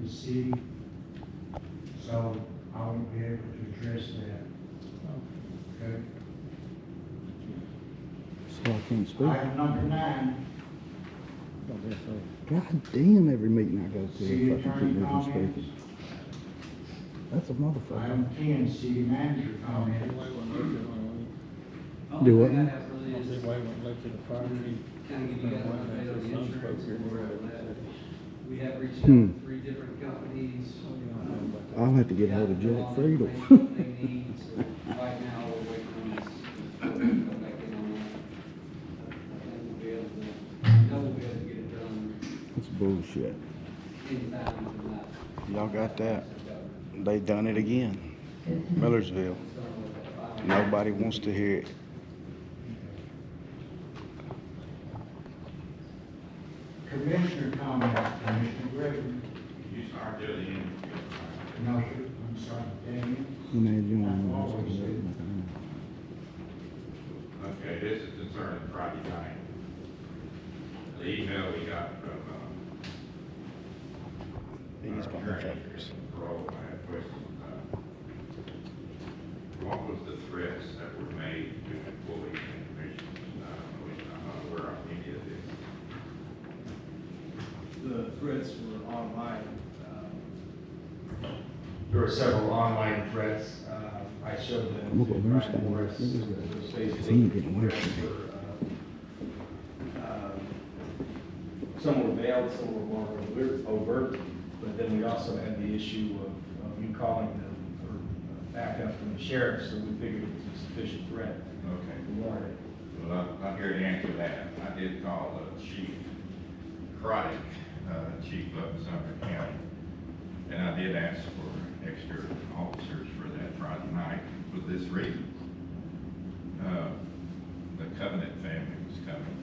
the city, so I won't be able to address that. Okay? So I can't speak. Item number 9, God damn, every meeting I go to, city if I can attorney keep me from comments. speaking. That's a motherfucker. Item 10, city manager comments. Do what? Kind of give you guys an update on the insurance. We have reached out to 3 different companies. I'll have to get hold of Jack Friedel. They need, so right now we're waiting on this. Go back in on that. And we'll be able to get it done That's bullshit. anytime from that. Y'all got that? They done it again. Millersville. Nobody wants to hear it. Commissioner comments, Commissioner Gregory. You start doing the interview. No, sir, I'm sorry, Daniel. Okay, this is concerning Friday night. The email we got from, These motherfuckers. Parole, I had questions. What was the threats that were made to employees and commissioners? I'm not aware of any of this. The threats were online. There were several online threats. I showed them. I'm gonna go to there, Brian stand Morris. there. It was basically He ain't getting away threats from me. some were veiled, some were more overt, but then we also had the issue of you calling them for backup from the sheriff, so we figured it was a sufficient threat Okay. to warrant it. Well, I'm here to answer that. I did call Chief Croddick, Chief of Sumter County, and I did ask for extra officers for that Friday night for this reason. The Covenant family was coming,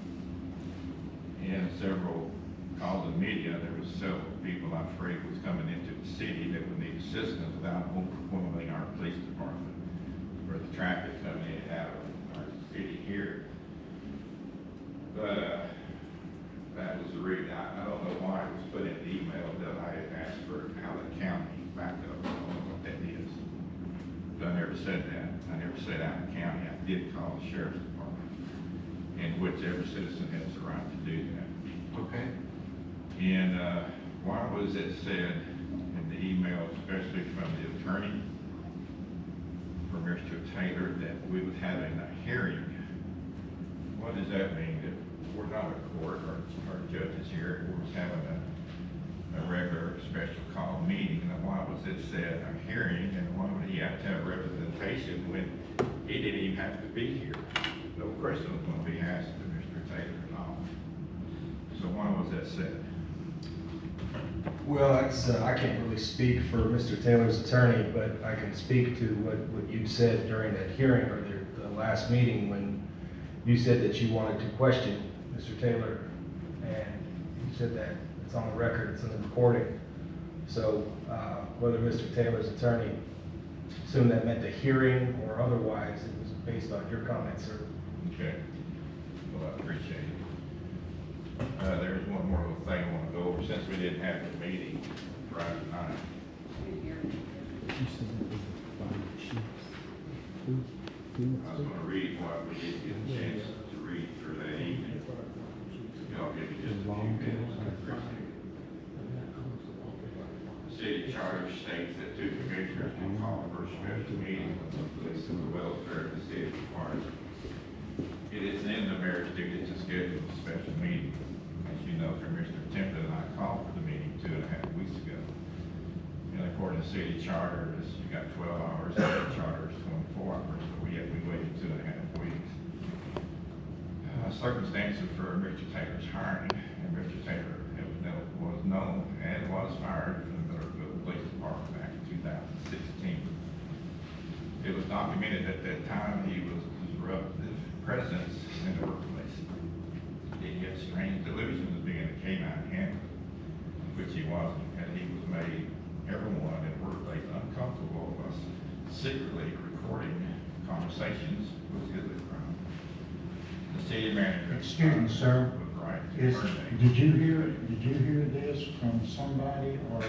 and several calls the media. There was several people I'm afraid was coming into the city that would need assistance without overwhelming our police department for the traffic coming in and out of our city here. But that was the reason. I don't know why it was put in the email that I had asked for Allen County backup. I don't know what that is. But I never said that. I never said Allen County. I did call the sheriff's department, in which every citizen has the right to do that. Okay. And why was it said in the email, especially from the attorney, for Mr. Taylor, that we would have a hearing? What does that mean? That we're not a court or judges here, we're just having a regular special call meeting? And why was it said a hearing, and why would he have to have representation when he didn't even have to be here? No question was going to be asked to Mr. Taylor at all. So why was that said? Well, that's, I can't really speak for Mr. Taylor's attorney, but I can speak to what you said during that hearing or the last meeting when you said that you wanted to question Mr. Taylor, and you said that it's on the record, it's in the recording. So whether Mr. Taylor's attorney assumed that meant the hearing or otherwise, it was based on your comments, sir. Okay. Well, I appreciate it. There's one more little thing I want to go over, since we didn't have the meeting Friday night. I was going to read what we did get a chance to read through that evening. Y'all give me just a few minutes, I appreciate it. The city charter states that 2 commissioners can call a first special meeting when the police and the welfare of the city requires it. It is in the mayor's duty to schedule a special meeting. As you know, Commissioner Templeton and I called for the meeting 2.5 weeks ago. And according to city charter, you got 12 hours, the charter is 24 hours, so we waited 2.5 weeks. Circumstances for Mr. Taylor's hiring, and Mr. Taylor was known and was fired from the Millersville Police Department back in 2016. It was documented at that time he was disruptive presence in the workplace. He had strange delusions of being a canine handler, which he wasn't, and he was made everyone in the workplace uncomfortable with us secretly recording conversations was his crime. The city manager. Excuse me, sir. Was right to Is, terminate. did you hear this from somebody, or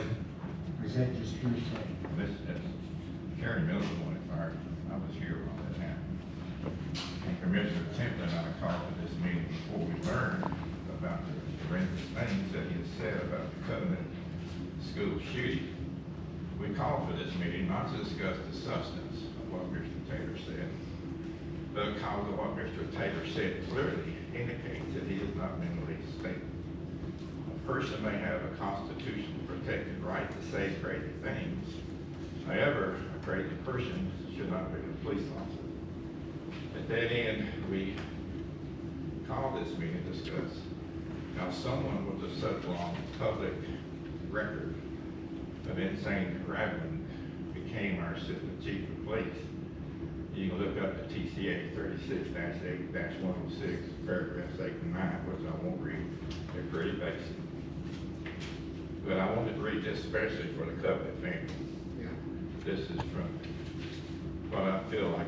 that just hearsay? This, Terry Miller one fired. I was here when that happened. And Commissioner Templeton and I called for this meeting before we learned about the horrendous things that he had said about the Covenant school shooting. We called for this meeting not to discuss the substance of what Mr. Taylor said, but because of what Mr. Taylor said clearly indicates that he is not mentally stable. A person may have a constitutional protected right to say crazy things. However, a crazy person should not be a police officer. At that end, we called this meeting to discuss how someone with a such long public record of insane harassment became our assistant chief of police. You can look up the TCA 36-8-106, paragraphs 8 and 9, which I won't read. They're pretty basic. But I wanted to read this especially for the Covenant family. This is from what I feel like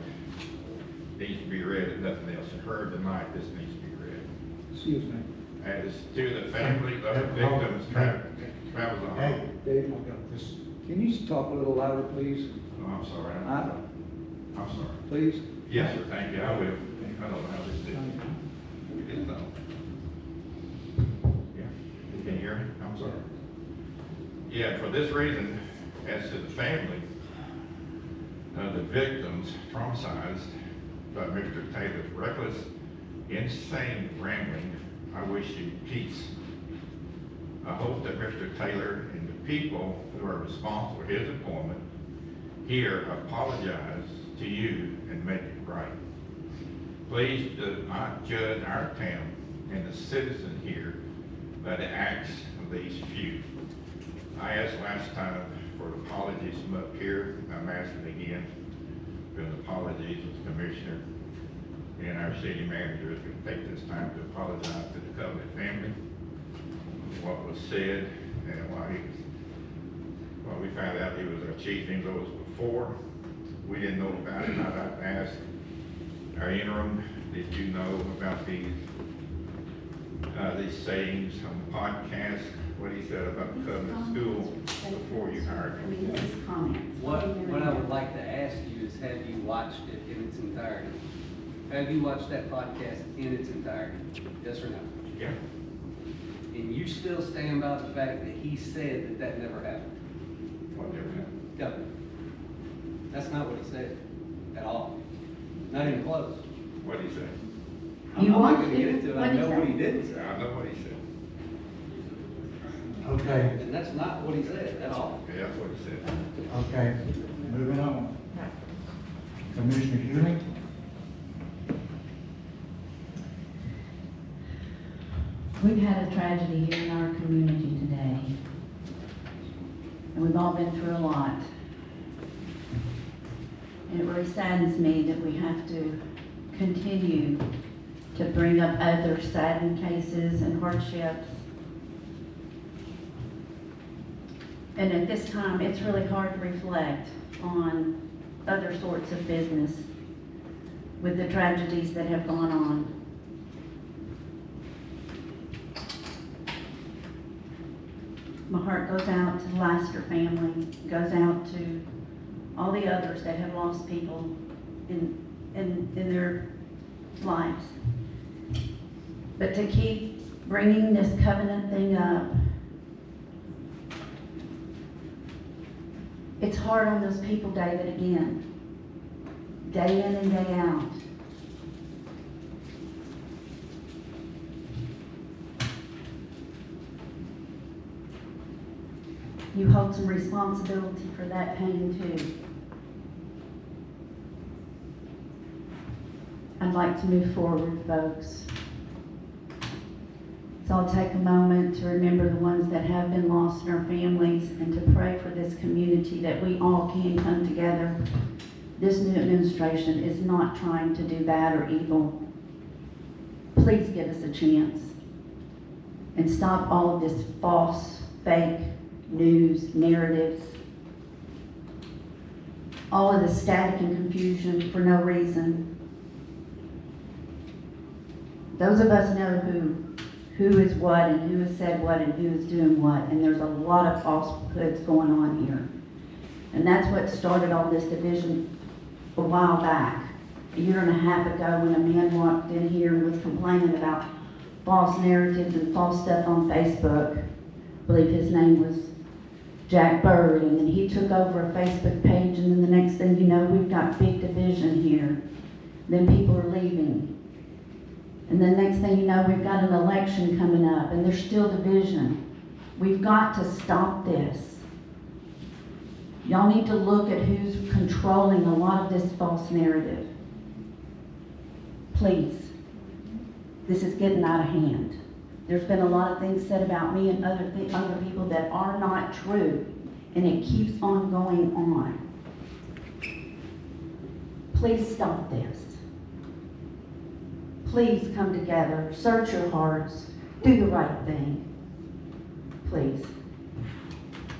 needs to be read, if nothing else. And heard tonight, this needs to be read. Excuse me. As to the families of the victims, Travis on. Hey, Dave, this, Can you talk a little louder, please? Oh, I'm sorry. I'm sorry. Please? Yes, sir, thank you, I will. I don't know how this is. It's not. Yeah, you can hear me? I'm sorry. Yeah, for this reason, as to the family of the victims traumatized by Mr. Taylor's reckless, insane rambling, I wish you peace. I hope that Mr. Taylor and the people who are responsible for his appointment here apologize to you and make it right. Please do not judge our town and the citizens here by the acts of these few. I asked last time for apologies from up here. I'm asking again for an apologies with the commissioner and our city manager is going to take this time to apologize to the Covenant family for what was said and why we found out he was our chief, even though it was before. We didn't know about it. I'd ask our interim, did you know about these sayings on the podcast, what he said about the Covenant School before you hired I him? mean, this is comments. What I would like to ask you is, have you watched it in its entirety? Have you watched that podcast in its entirety? Yes or no? Yeah. And you still stand by the fact that he said that that never happened? What never happened? No. That's not what he said at all. Not even close. What did he say? You I'm not watched gonna get it? into it. I What'd he know what say? he didn't say. I know what he said. okay, And that's not what he said at all. Yeah, that's what he said. okay, moving on. Commissioner Ewing? We've had a tragedy here in our community today. And we've all been through a lot. And it really saddens me that we have to continue to bring up other saddened cases and hardships. And at this time, it's really hard to reflect on other sorts of business with the tragedies that have gone on. My heart goes out to the Laster family, goes out to all the others that have lost people in their lives. But to keep bringing this covenant thing up, it's hard on those people, David, again, day in and day out. You hold some responsibility for that pain too. I'd like to move forward, folks. So I'll take a moment to remember the ones that have been lost in our families and to pray for this community that we all can come together. This new administration is not trying to do bad or evil. Please give us a chance and stop all of this false, fake news, narratives, all of the static and confusion for no reason. Those of us know who who is what and who has said what and who is doing what, and there's a lot of falsehoods going on here. And that's what started all this division a while back, a year and a half ago, when a man walked in here and was complaining about false narratives and false stuff on Facebook. I believe his name was Jack Bird, and then he took over a Facebook page, and then the next thing you know, we've got big division here. Then people are leaving. And then next thing you know, we've got an election coming up, and there's still division. We've got to stop this. Y'all need to look at who's controlling a lot of this false narrative. Please. This is getting out of hand. There's been a lot of things said about me and other people that are not true, and it keeps on going on. Please stop this. Please come together, search your hearts, do the right thing. Please.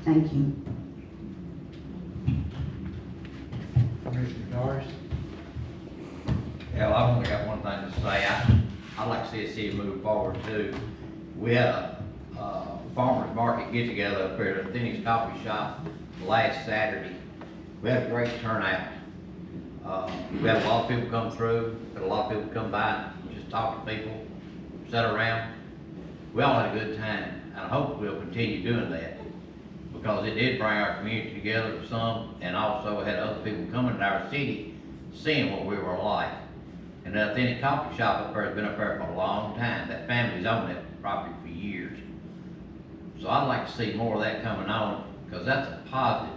Thank you. Commissioner Doris? Yeah, well, I've only got one thing to say. I'd like to see the city move forward too. We had a farmer's market get together up here at Denny's Coffee Shop last Saturday. We had a great turnout. We had a lot of people come through, had a lot of people come by, and just talk to people, sit around. We all had a good time, and I hope we'll continue doing that, because it did bring our community together some, and also had other people coming to our city, seeing what we were like. And that authentic coffee shop up there has been up there for a long time. That family's owned that property for years. So I'd like to see more of that coming on, because that's a positive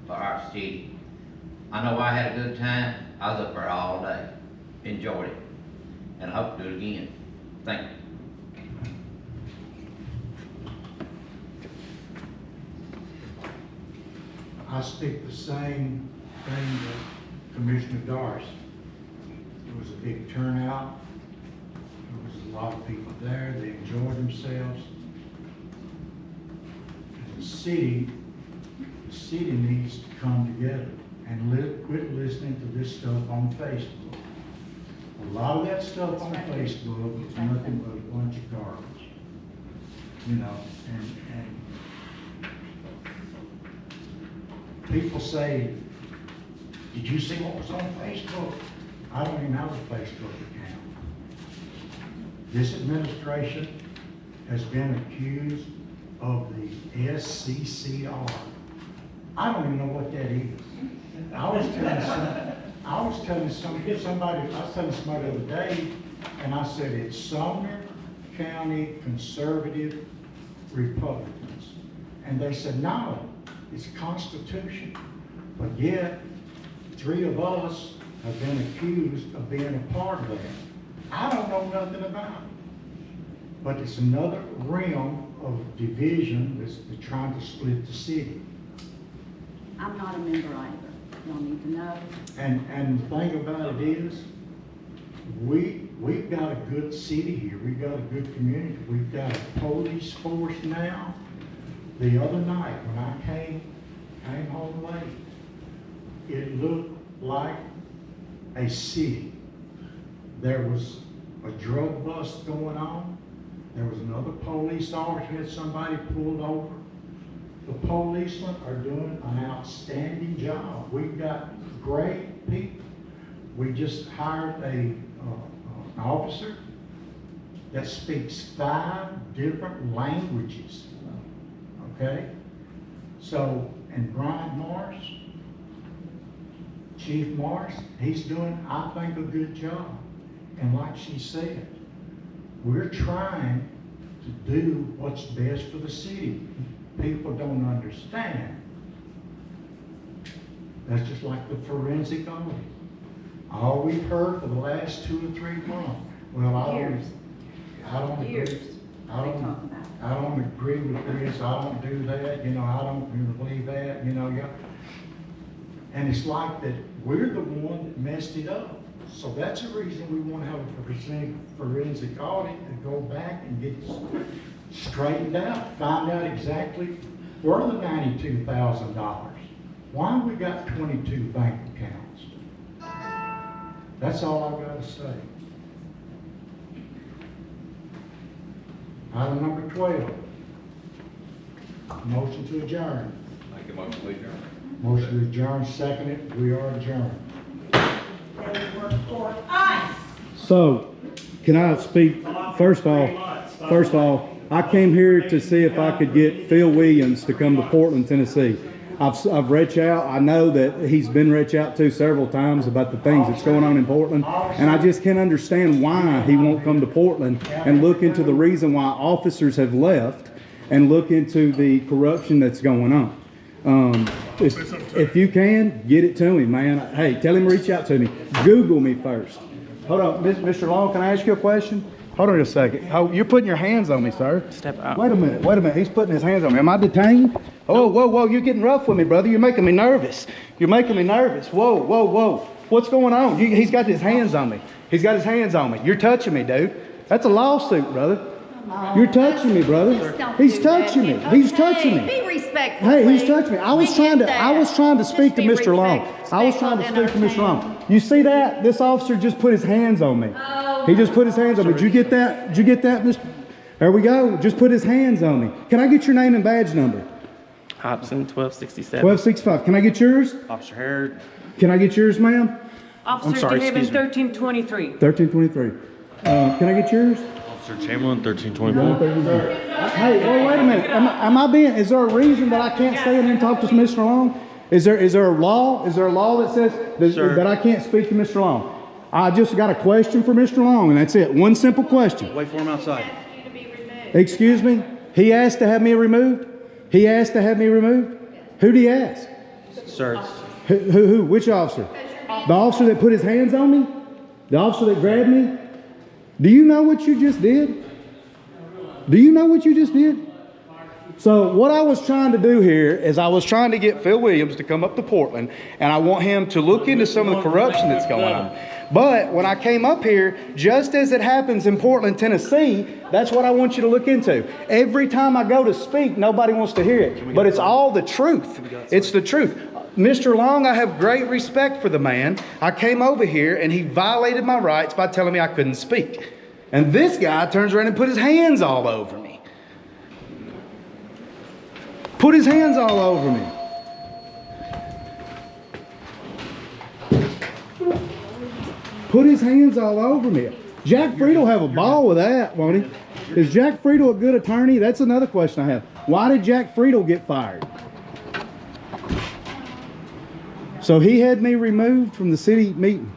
for our city. I know I had a good time. I was up there all day, enjoyed it, and I hope to do it again. Thank you. I speak the same thing that Commissioner Doris. It was a big turnout. There was a lot of people there. They enjoyed themselves. And the city needs to come together and quit listening to this stuff on Facebook. A lot of that stuff on Facebook is nothing but a bunch of garbage. You know, and people say, did you see what was on Facebook? I don't even have a Facebook account. This administration has been accused of the SCCR. I don't even know what that is. I was telling somebody the other day, and I said it's Sumner County Conservative Republicans. And they said, no, it's Constitution. But yet, 3 of us have been accused of being a part of that. I don't know nothing about it. But it's another realm of division that's trying to split the city. I'm not a member either. Y'all need to know. And the thing about it is, we've got a good city here. We've got a good community. We've got a police force now. The other night when I came home late, it looked like a city. There was a drug bust going on. There was another police officer had somebody pulled over. The policemen are doing an outstanding job. We've got great people. We just hired an officer that speaks 5 different languages. Okay? So, and Brian Morris, Chief Morris, he's doing, I think, a good job. And like she said, we're trying to do what's best for the city. People don't understand. That's just like the forensic audit. All we've heard for the last 2 or 3 months. Well, I don't agree. I don't agree with this. I don't do that. You know, I don't believe that. You know, yeah. And it's like that we're the one that messed it up. So that's the reason we want to have a forensic audit to go back and get straightened out, find out exactly where the $92,000. Why we got 22 bank accounts? That's all I've got to say. Item number 12. Motion to adjourn. Make a motion to adjourn. Motion to adjourn, seconded. We are adjourned. So, can I speak? First of all, I came here to see if I could get Phil Williams to come to Portland, Tennessee. I've reached out. I know that he's been reached out to several times about the things that's going on in Portland, and I just can't understand why he won't come to Portland and look into the reason why officers have left and look into the corruption that's going on. If you can, get it to him, man. Hey, tell him to reach out to me. Google me first. Hold on, Mr. Long, can I ask you a question? Hold on just a second. Oh, you're putting your hands on me, sir. Step out. Wait a minute. He's putting his hands on me. Am I detained? Oh, whoa, you're getting rough with me, brother. You're making me nervous. Whoa. What's going on? He's got his hands on me. You're touching me, dude. That's a lawsuit, brother. You're touching me, brother. He's touching me. He's touching me. Be respectful. Hey, he's please. touching me. I was trying to speak to Mr. Long. Mr. Long. You see that? This officer just put his hands on me. He just put his hands on me. Did you get that? Mr.? There we go. Just put his hands on me. Can I get your name and badge number? Hobson, 1267. 1265. Can I get yours? Officer Harrod. Can I get yours, ma'am? Officer sorry, DeHaven, excuse me. 1323. 1323. Can I get yours? Officer Chamberlain, 1324. Hey, wait a minute. Am I being? Is there a reason that I can't stay in here and talk to Mr. Long? Is there a law? Is there a law that says that I can't speak to Mr. Long? I just got a question for Mr. Long, and that's it. One simple question. Wait for him outside. Excuse me? He asked to have me removed? Who did he ask? Sir. Who? Which officer? The officer that put his hands on me? The officer that grabbed me? Do you know what you just did? So what I was trying to do here is I was trying to get Phil Williams to come up to Portland, and I want him to look into some of the corruption that's going on. But when I came up here, just as it happens in Portland, Tennessee, that's what I want you to look into. Every time I go to speak, nobody wants to hear it. But it's all the truth. It's the truth. Mr. Long, I have great respect for the man. I came over here and he violated my rights by telling me I couldn't speak. And this guy turns around and put his hands all over me. Put his hands all over me. Put his hands all over me. Jack Friedel have a ball with that, won't he? Is Jack Friedel a good attorney? That's another question I have. Why did Jack Friedel get fired? So he had me removed from the city meeting.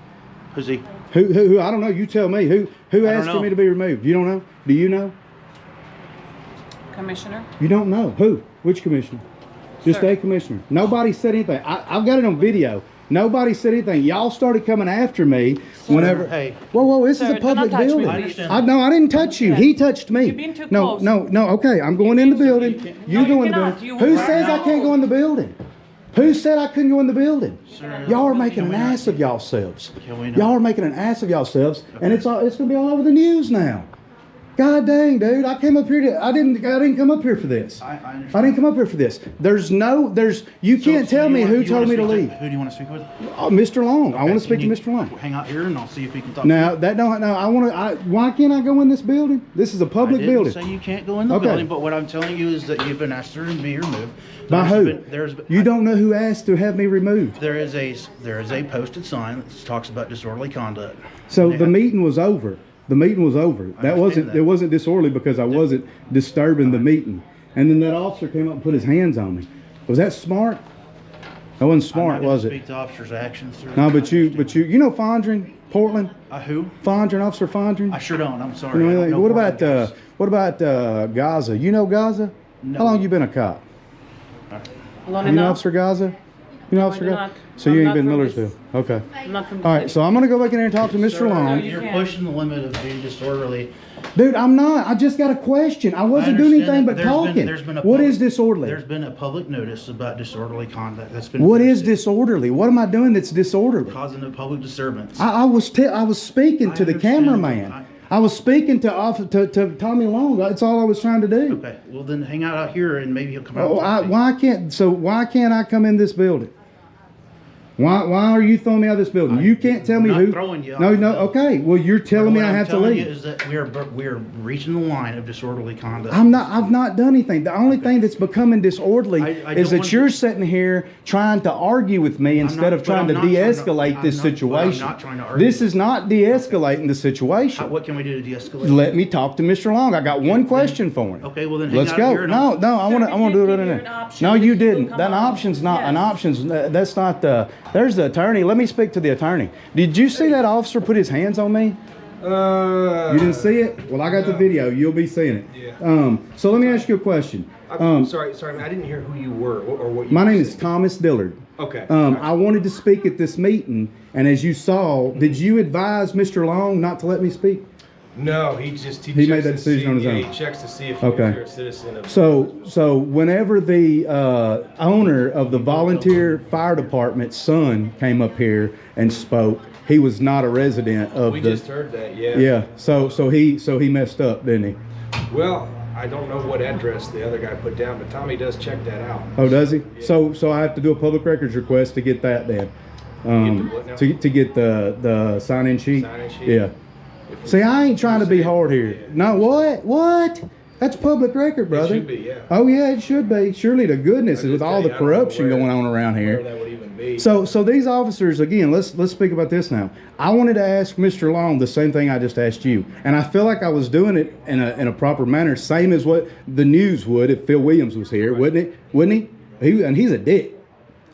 Who's he? Who? I don't know. You tell me. Who asked for me to be removed? You don't know? Do you know? Commissioner? You don't know. Who? Which commissioner? Just a commissioner. Nobody said anything. I've got it on video. Nobody said anything. Y'all started coming after me whenever. Hey. Whoa! This is Sir, a public do not touch me, building. please. No, I didn't touch you. He touched me. You're being too No. close. Okay, I'm going in the building. You No, go you in the cannot. building. You Who will says not. I can't go in the building? Who said I couldn't go in the building? Y'all are making an ass of yourselves. Y'all are making an ass of yourselves, and it's going to be all over the news now. God dang, dude! I came up here I didn't come up here for this. I understand. I didn't come up here for this. You can't tell me who told me to leave. Who do you want to speak with? Mr. Long. I want to speak to Can you Mr. Long. Hang out here and I'll see if he can talk. Now that don't. No, why can't I go in this building? This is a public I didn't building. say you can't go in the Okay. building, but what I'm telling you is that you've been asked to be removed. By who? There's You don't know who asked to have me removed. There is a posted sign that talks about disorderly conduct. So Yeah. the meeting was over. It understand that. wasn't disorderly because I wasn't disturbing the meeting. And then that officer came up and put his hands on me. Was that smart? That wasn't smart, I'm not was gonna it? Speak to officers' actions. Sir. No, but you know Fondren, Portland? Who? Fondren, Officer Fondren? I sure don't. I'm sorry. You know I don't anything? know What about Gaza? You know Gaza? No. How long you been a cop? Long You know enough. Officer Gaza? You know Officer do Gaza? not. So I'm you ain't not been from Millersville? Okay. I'm not from the All right, city. so I'm going to go back in there and talk to Mr. Long. you You're can. pushing the limit of being disorderly. Dude, I'm not. I just got a question. I wasn't doing understand anything that but there's been talking. a What public- is disorderly? There's been a public notice about disorderly conduct that's been. What is posted, disorderly? What am I doing that's disorderly? causing a public disturbance. I was speaking I to the understand. cameraman. I was speaking to Tommy Long. That's all I was trying to do. Okay, well then hang out here and maybe he'll come out. Oh, and talk to you. why can't I come in this building? Why are you throwing me out of this building? You can't tell me I'm who. not throwing you out No, of the no. building. Okay. Well, you're telling me What I I'm have to telling you leave. is that we're reaching the line of disorderly conduct. I've not done anything. The only thing that's becoming disorderly I is don't that want you're to- sitting here trying to argue with me instead of trying to de-escalate this situation. I'm not trying to argue. This is not de-escalating the situation. What can we do to de-escalate? Let me talk to Mr. Long. I got one question for him. Okay, well then hang Let's out go. here and No, no, I want to do it right Give you an now. option. No, you You didn't. come That on. option's not an Yes. option. That's not the. There's the attorney. Let me speak to the attorney. Did you see that officer put his hands on me? You didn't see it? Well, I got the video. You'll be seeing it. Yeah. So let me ask you a question. I'm sorry, I didn't hear who you were or what you My were name is saying. Thomas Dillard. Okay. I wanted to speak at this meeting, and as you saw, did you advise Mr. Long not to let me speak? No, he just He made checks that to decision see- on his yeah, own. He checks to see if Okay. you're a citizen of. So whenever the owner of the volunteer fire department's son came up here and spoke, he was not a resident of We the. just heard that. Yeah. Yeah. So he messed up, didn't he? Well, I don't know what address the other guy put down, but Tommy does check that out. Oh, does he? So I have to do a public records request to get that then. what now? To get the sign-in sheet. Sign-in sheet? Yeah. See, I ain't trying to be hard here. No, what? That's public record, brother. should be, yeah. Oh yeah, it should be. Surely to goodness, with all the I don't know corruption where- going on around Where here. that would even be. So these officers, again, let's speak about this now. I wanted to ask Mr. Long the same thing I just asked you, and I feel like I was doing it in a proper manner, same as what the news would if Phil Williams was here, wouldn't it? Wouldn't he? And he's a dick,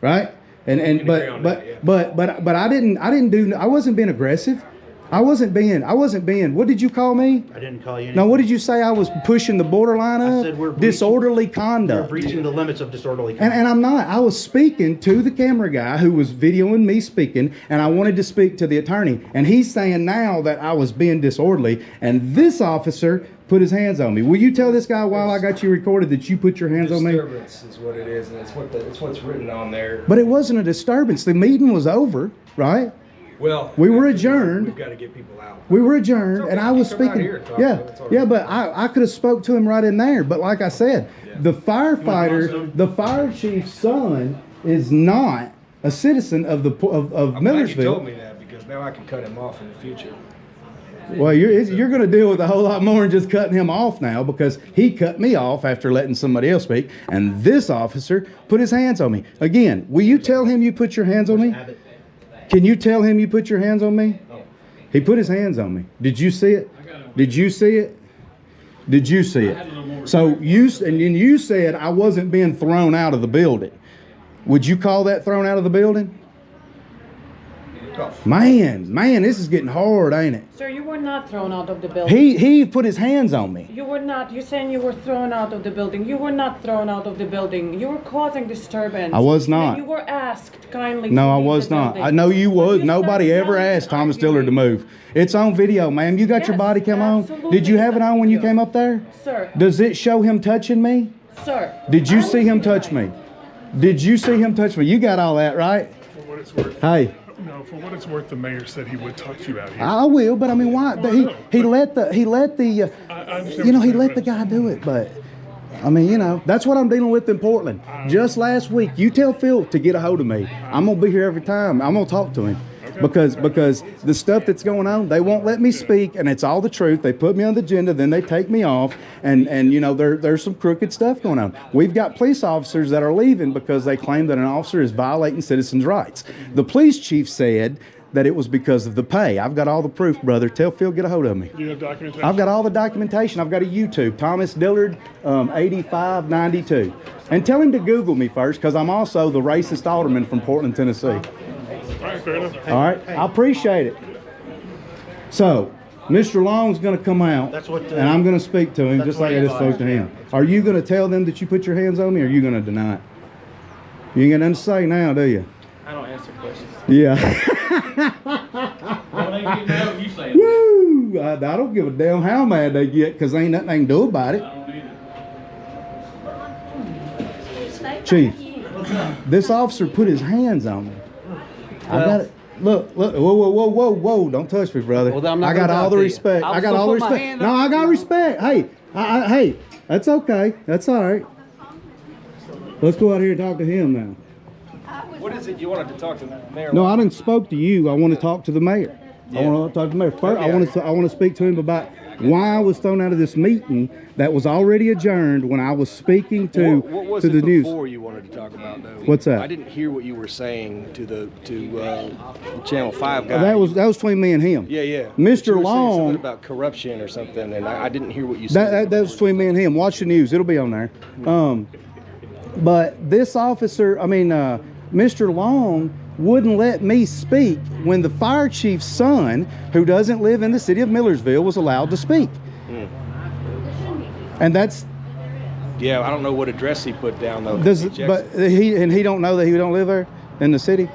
right? And can agree on that, yeah. but I wasn't being aggressive. I wasn't being. What did you call me? I didn't call you. No, what did you say? I was pushing the borderline I of said we're disorderly You're conduct. breaching the limits of disorderly conduct. And I'm not. I was speaking to the camera guy who was videoing me speaking, and I wanted to speak to the attorney. And he's saying now that I was being disorderly, and this officer put his hands on me. Will you tell this guy while I got you recorded that you put your hands on me? Disturbance is what it is, and it's what's written on there. But it wasn't a disturbance. The meeting was over, right? Well, We were adjourned. We've got to get people out. We were adjourned, okay. and I was Come out speaking. here and talk Yeah, to him. It's all right. yeah, but I could have spoke to him right in there. But like I said, the firefighter, the fire chief's son, is not a citizen of I'm glad you Millersville. told me that because now I can cut him off in the future. Well, you're going to deal with a whole lot more than just cutting him off now, because he cut me off after letting somebody else speak, and this officer put his hands on me. Again, will you tell him you put your hands on me? Can you tell him you put your hands on me? He put his hands on me. Did you see it? Did you see it? Did you see it? So you said I wasn't being thrown out of the building. Would you call that thrown out of the building? Man, this is getting hard, ain't it? Sir, you were not thrown out of the building. He put his hands on me. You were not. You're saying you were thrown out of the building. You were not thrown out of the building. You were causing disturbance. I was not. And you were asked kindly. No, to I leave was the not. building. I know you But was. you Nobody started ever yelling asked and Thomas arguing. Dillard to move. It's on video, ma'am. You got your Yes, body cam on? absolutely, Did you have it it's on on when you video. came up there? Sir. Does it show him touching me? Sir. Did you I see was him here. touch me? Did you see him touch me? You got all that, right? For what it's worth. Hey, No, for what it's worth, the mayor said he would touch you out here. I will, but I mean, why? Well, He no, he but- let the I understand he what you're let the saying, guy but- do it, but I mean, that's what I'm dealing with in Portland. Just last week, you tell Phil to get a hold of me. I'm gonna be here every time. I'm gonna talk to him. Because the stuff that's going on, they won't let me speak, and it's all the truth. They put me on the agenda, then they take me off, and there's some crooked stuff going on. We've got police officers that are leaving because they claim that an officer is violating citizens' rights. The police chief said that it was because of the pay. I've got all the proof, brother. Tell Phil, get a hold of me. Do you have documentation? I've got all the documentation. I've got a YouTube, Thomas Dillard, 8592. And tell him to Google me first, because I'm also the racist alderman from Portland, Tennessee. All right, fair enough. All right, I appreciate it. So, Mr. Long's going to come out, That's what, and I'm going to speak to him that's just what like I he just spoke to advised, him. Are you going to tell them that you put your hands on me, or are you going to deny it? You ain't got nothing to say now, do you? I don't answer questions. Yeah. Well, they get mad when you say it. Woo! I don't give a damn how mad they get, because ain't nothing they can do about it. I don't either. Chief, this officer put his hands on me. I got it. Look, whoa, don't touch me, brother. Well, then I'm not I got gonna all talk the to you. respect. I I was got gonna all the put my respect. hand No, up. I got respect. Hey, hey, that's okay. That's all right. Let's go out here and talk to him now. What is it you wanted to talk to the mayor? No, I didn't spoke to you. I want to talk to the mayor. I want to talk to the mayor. First, I want to speak to him about why I was thrown out of this meeting that was already adjourned when I was speaking to what was to it the news. before you wanted to talk about though? What's that? I didn't hear what you were saying to the Channel 5 guy. That was between me and him. Yeah, yeah. Mr. But you were saying Long. something about corruption or something, and I didn't hear what you said. That was between me and him. Watch the news; it'll be on there. But this officer, Mr. Long, wouldn't let me speak when the fire chief's son, who doesn't live in the city of Millersville, was allowed to speak. And that's Yeah, I don't know what address he put down though. but he don't know that he don't live there in the city.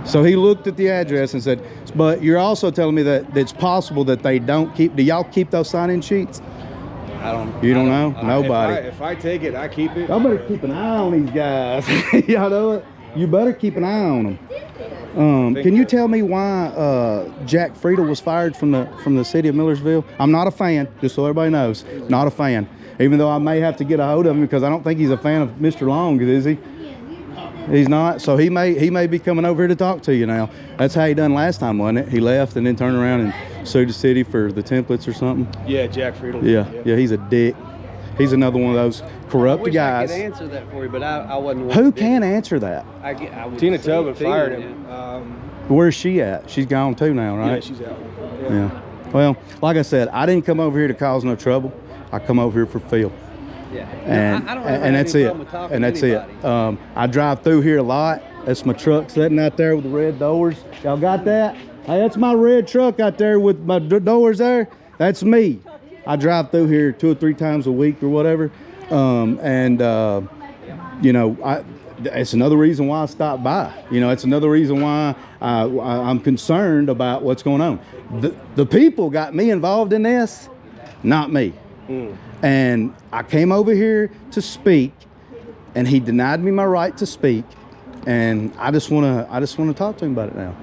So he looked at the address and said, "But you're also telling me that it's possible that they don't keep. Do y'all keep those sign-in sheets?" I don't. You don't know? Nobody. If I take it, I keep it. Y'all better keep an eye on these guys. Y'all know it. You better keep an eye on them. Can you tell me why Jack Friedel was fired from the city of Millersville? I'm not a fan, just so everybody knows. Not a fan. Even though I may have to get a hold of him because I don't think he's a fan of Mr. Long, is he? He's not. So he may be coming over here to talk to you now. That's how he done last time, wasn't it? He left and then turned around and sued the city for the templates or something. Yeah, Jack Friedel. Yeah, he's a dick. He's another one of those corrupt guys. I could answer that for you, but I wasn't. Who can answer that? Tina Tubman fired him. Where's she at? She's gone too now, right? Yeah, she's out. Yeah. Well, like I said, I didn't come over here to cause no trouble. I come over here for Phil. Yeah. And, I don't and that's it. And that's it. I drive through here a lot. That's my truck sitting out there with the red doors. Y'all got that? Hey, that's my red truck out there with my doors there. That's me. I drive through here 2 or 3 times a week or whatever. It's another reason why I stopped by. It's another reason why I'm concerned about what's going on. The people got me involved in this, not me. And I came over here to speak, and he denied me my right to speak. And I just want to talk to him about it now.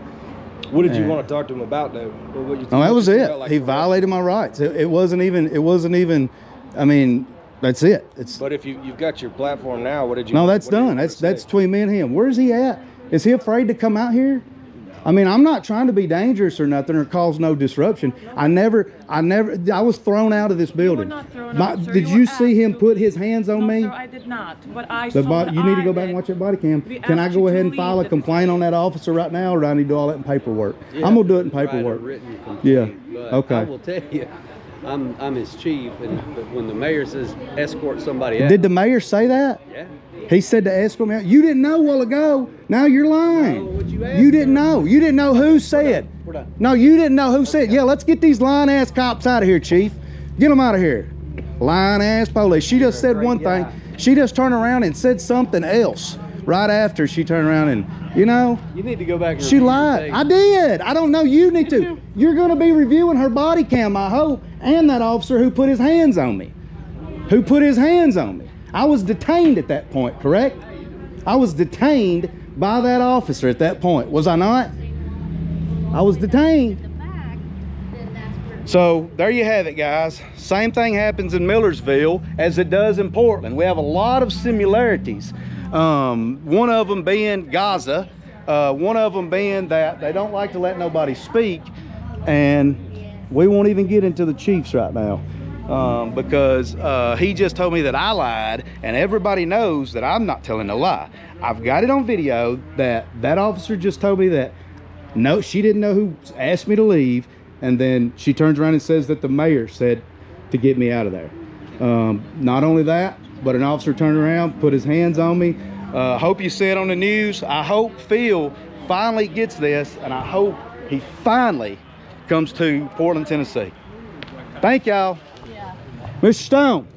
What did you want to talk to him about though? That was it. He violated my rights. It wasn't even. I mean, that's it. But if you've got your platform now, what did you? No, that's done. That's between me and him. Where's he at? Is he afraid to come out here? I mean, I'm not trying to be dangerous or nothing or cause no disruption. I was thrown out of this building. You were not thrown out, sir. Did you see him put his hands on me? No, sir, I did not. But I saw You need to go back and watch that body cam. Can I go ahead and file a complaint on that officer right now, or do I need to do all that in paperwork? Yeah, I'm going to do it in paperwork. Yeah, but okay. I will tell you, I'm his chief, but when the mayor says escort somebody out. Did the mayor say that? Yeah. He said to escort me out. You didn't know a while ago. Now you're lying. No, what you asked You didn't know. You didn't know who said. We're done. No, you didn't know who said. Yeah, let's get these lying ass cops out of here, chief. Get them out of here. Lying ass police. She just said one thing. She just turned around and said something else right after she turned around and, You need to go back and she review your lied. tape. I did. I don't know. You need to. You're going to be reviewing her body cam, I hope, and that officer who put his hands on me. I was detained at that point, correct? I was detained by that officer at that point. Was I not? I was detained. So there you have it, guys. Same thing happens in Millersville as it does in Portland. We have a lot of similarities. One of them being Gaza. One of them being that they don't like to let nobody speak. And we won't even get into the Chiefs right now. Because he just told me that I lied, and everybody knows that I'm not telling a lie. I've got it on video that officer just told me that no, she didn't know who asked me to leave, and then she turns around and says that the mayor said to get me out of there. Not only that, but an officer turned around, put his hands on me. Hope you see it on the news. I hope Phil finally gets this, and I hope he finally comes to Portland, Tennessee. Thank y'all. Mr. Stone.